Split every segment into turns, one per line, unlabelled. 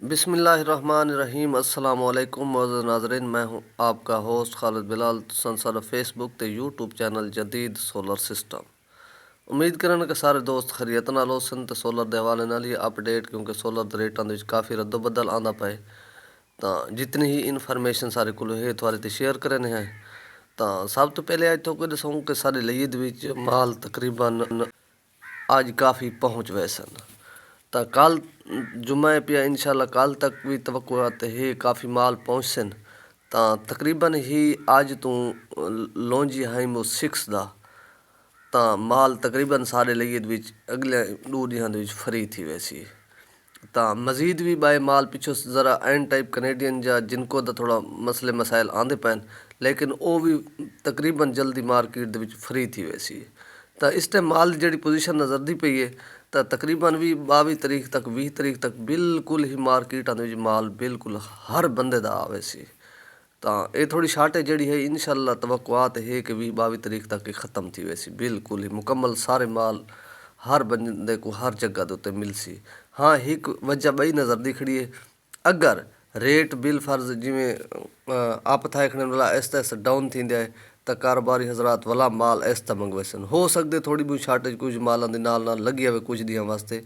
बिस्मिल्लाहिर्रहमानिर्रहीम अस्सलाम वालेकुम मोअज़्ज़िज़ नाज़रीन, मैं हूं आपका होस्ट खालिद बिलाल संसार फेसबुक ते यूट्यूब चैनल जदीद सोलर सिस्टम। उम्मीद करन कि सारे दोस्त खैरियत नाल होसन ते सोलर दे हवाले नाल ही अपडेट, क्योंकि सोलर दे रेटां दे विच काफ़ी रद्दो बदल आंदा पए। तां जितनी ही इन्फॉर्मेशन सारे कोल है थोड़े ते शेयर करने हैं। तां सब तो पहले अज तो कोई दसूं कि सारे लईद विच माल तकरीबन अज काफ़ी पहुँच वैसन। तो कल जुम्मे पिया इंशाल्लाह कल तक भी तवक्कुआत है काफ़ी माल पहुँचसन। तो तकरीबन ही अज तू लौंजी हाइमो 6 दा तो माल तकरीबन सारे लईद विच अगले 2 दिहां दे विच फ्री थी वैसी। तो मज़ीद भी बाय माल पिछो ज़रा एंड टाइप कनेडियन जा जिनको दा थोड़ा मसले मसाइल आंदे पैन, लेकिन वो भी तकरीबन जल्दी मार्केट दे विच फ्री थी वैसी। तो इस टाइम माल जी पोजीशन नज़र दी पई है तो तकरीबन भी 22 तरीक तक 20 तरीक तक बिल्कुल ही मार्केटा दे विच माल बिल्कुल हर बंदे दा आवे सी। तो ये थोड़ी शार्टेज जी है इंशाल्लाह तवक्कुआत है कि 20-22 तरीक तक ही ख़त्म थी वैसी, बिल्कुल ही मुकम्मल सारे माल हर बंदे को हर जगह के उत्ते मिलसी। हाँ, एक वजह बई नज़र दी खड़ी है, अगर रेट बिल फर्ज जिमें अप था खड़े वाला ऐसा ऐसा डाउन थी जाए तो कारोबारी हजरात वाला माल ऐसा मंगवे हो सकते थोड़ी बहुत शार्टेज कुछ मालों के नाल लगी आए कुछ दिनों वास्ते,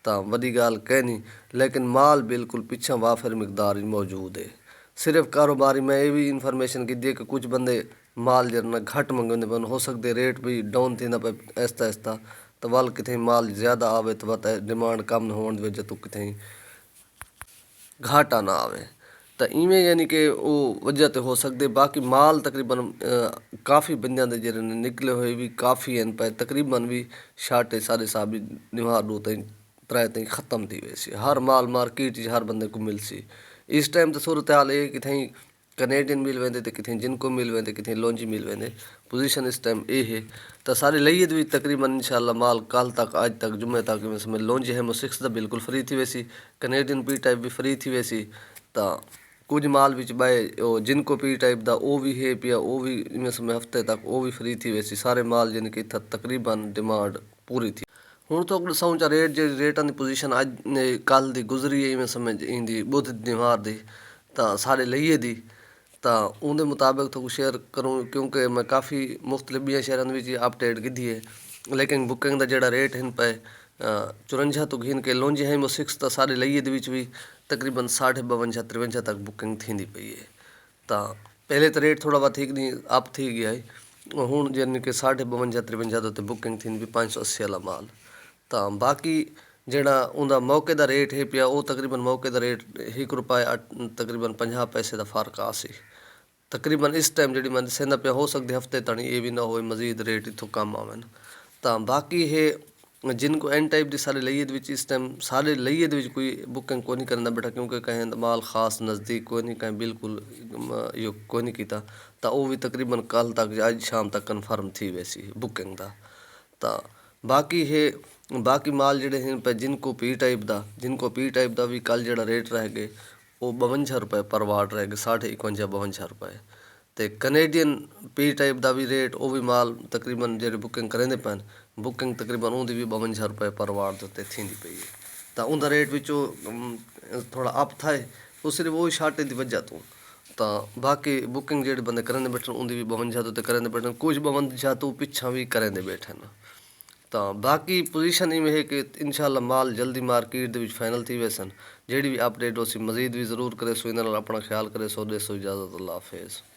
तो वही गाल कह नहीं, लेकिन माल बिल्कुल पिछा वाफिर मिकदार मौजूद है। सिर्फ कारोबारी में ये भी इन्फॉर्मेशन की दी कि कुछ बंदे माल जरना घट मंगवाते बन, हो सकते रेट भी डाउन थी ना पे ऐसा ऐसा, तो वाल कितें माल ज़्यादा आवे तो बता डिमांड कम होने की वजह तो कितें घाटा ना आवे। तो इवें यानी कि वो वजह तो हो सकते। बाकी माल तकरीबन काफ़ी बंदियां दे जेरे निकले हुए भी काफ़ी हैं पे तकरीबन भी शार्टेज सारे साहब भी निवार दो तीन त्रै तीन ख़त्म थी वैसी, हर माल मार्केट हर बंदे को मिलसी। इस टाइम तो सूरत हाल ये कि थी कनेडियन मिल वेंदे तो कितें जिनको मिल वेंदे कितें लौंजी मिल वेंदे, पोजीशन इस टाइम ये है। तो सारे लईद भी तकरीबन इंशाल्लाह माल कल तक आज तक जुम्मे तक में समय लौंजी है 6 दा बिल्कुल फ्री थी वैसी, कनेडियन पी टाइप भी फ्री थी वैसी। तो कुछ माल विच बाय जिनको पी टाइप दा वो भी है पिया, वो भी इनमें समय हफ्ते तक वो भी फ्री थी वैसी, सारे माल यानी कि तकरीबन डिमांड पूरी थी। हूँ तो दसाऊँ चा रेट जी रेटां की पोजीशन अज ने कल की गुजरी है इवें समय इंदी बुध दिमार दी तो सारे लईए दी, तो उनके मुताबिक तो शेयर करूँ क्योंकि मैं काफ़ी मुख्तलिफ भी शहरों में अपडेट की है। लेकिन बुकिंग का जोड़ा रेट हैं पे 54 तो घिन के लौंजी है 6 तो सारे लईए भी तकरीबन 52-53 तक बुकिंग थी पई है। तो पहले तो रेट थोड़ा बहुत ठीक नहीं अप थी गया है, हूँ यानी कि 52-53 तो बुकिंग थी भी 580 वाला माल। तो बाकी जोड़ा उनका मौके का रेट है पिया वो तकरीबन मौके का रेट ₹1 तकरीबन 50 पैसे का फर्क आ सी तकरीबन इस टाइम जी मैं दसेंदा पिया, हो सकती हफ्ते तणी ये भी ना हो मजीद रेट इतों कम आवन। तो बाकी है जिनको एन टाइप की सारे लईद इस टाइम सारे लईद कोई बुकिंग को नहीं करना बेटा, क्योंकि कहीं माल खास नज़दीक को नहीं कहीं बिल्कुल यो को नहीं किया, तो वो भी तकरीबन कल तक आज शाम तक कन्फर्म थी वैसी बुकिंग का। तो बाकी है बाकी माल जड़े हैं पे जिनको पी टाइप का भी कल जड़ा रेट रह गए वो ₹52 पर वाट रह गए, 51-52 रुपए। तो कनेडियन पी टाइप का भी रेट वो भी माल तकरीबन जो बुकिंग करेंदे पैन बुकिंग तकरीबन उनकी भी ₹52 पर वाट उत्ते थी पई है। तो उनका रेट विचों थोड़ा अप था वो सिर्फ वो शार्टेज की वजह तो बाकी बुकिंग जो बंदे करेंदे बैठे उनकी भी 52 तो करेंदे बैठे, कुछ 52 तो पिछा भी करेंदे बैठे न। तो बाकी पोजीशन इवें है कि इंशाल्लाह माल जल्दी मार्केट दे फाइनल थी वैसन। जी भी अपडेट हो सी मजीद भी जरूर करे सो, इन अपना ख्याल करे सो, दे सो इजाज़त, अल्लाह हाफिज़।